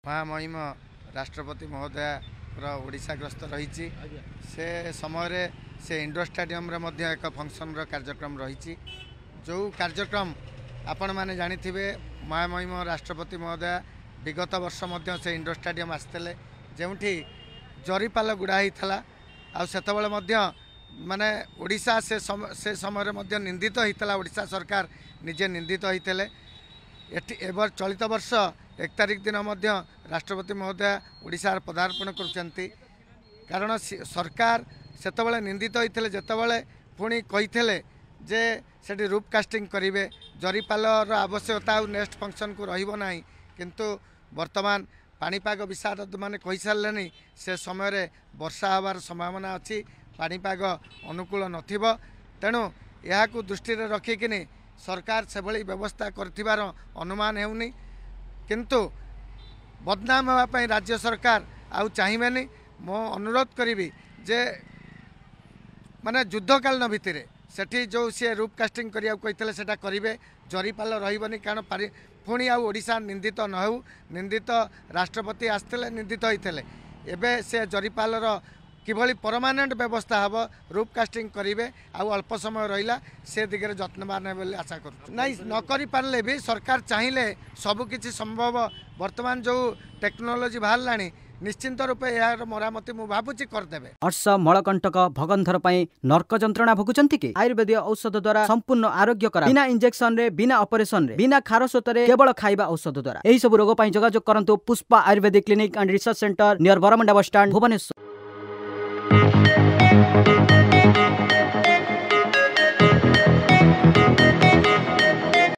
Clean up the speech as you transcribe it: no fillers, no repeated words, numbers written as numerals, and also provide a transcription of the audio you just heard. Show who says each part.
Speaker 1: महामहिम राष्ट्रपति महोदय ओडिशा ग्रस्त रही से समय से इंडोर स्टेडियम रे मध्य एक फंक्शन कार्यक्रम रही जो कार्यक्रम आपण मैंने जानी महामहिम राष्ट्रपति महोदय विगत वर्ष मध्य से इंडोर स्टेडियम आसते जो जरीपाल गुड़ा होता आतबले माने ओडिशा से समय निंदित होता ओडिशा सरकार निजे निंदित होते एबर चलित वर्ष 1 तारिख दिन राष्ट्रपति महोदय ओडिशा पदार्पण कर कारण सरकार सेतबले निंदित होते जितेबाला पुणी कही जे सेठी रूप कास्टिंग करेंगे जरीपालर आवश्यकता नेक्स्ट फंक्शन को रहा किंतु वर्तमान पाणीपाग विशारद मैंने कही सारे से समय वर्षा हबार संभावना अच्छी पाणीपाग अनुकूल नथिबो तेणु यह दृष्टि रखिकिनी सरकार से भली व्यवस्था कर अनुमान होनी किंतु बदनाम होगापी राज्य सरकार आउ चाहिए मो अनुरोध करी जे माने युद्धकालीन भित्तिरे सेठी जो सी रूप कास्टिंग करिया कही सेटा करेंगे जरीपाल रही कारण पुणी आशा निंदित न हो निंदित राष्ट्रपति आसते निंदित होते एवं से जरीपालर किभली परमानेंट व्यवस्था हम रूप कास्टिंग करेंगे अल्प समय रहा से दिगरे जत्नवान है आशा कर नहीं न करि पारले भी सरकार चाहिए सबकि संभव वर्तमान जो टेक्नोलोजी बाहर निश्चिंत रूपे यार मरामती मु भाबुची करदेबे।
Speaker 2: हर्ष मलकंटक भगंधर पई नर्क जंत्रणा भोगुचंती कि आयुर्वेद औषध द्वारा संपूर्ण आरोग्य करा बिना इंजेक्शन रे बिना ऑपरेशन रे बिना खारसोत रे केवल खाइबा औषध द्वारा एही सब रोग पई जोगाजोग करंतु Pushpa Ayurvedic clinic and research centre near Barmunda bus stand Bhubaneswar.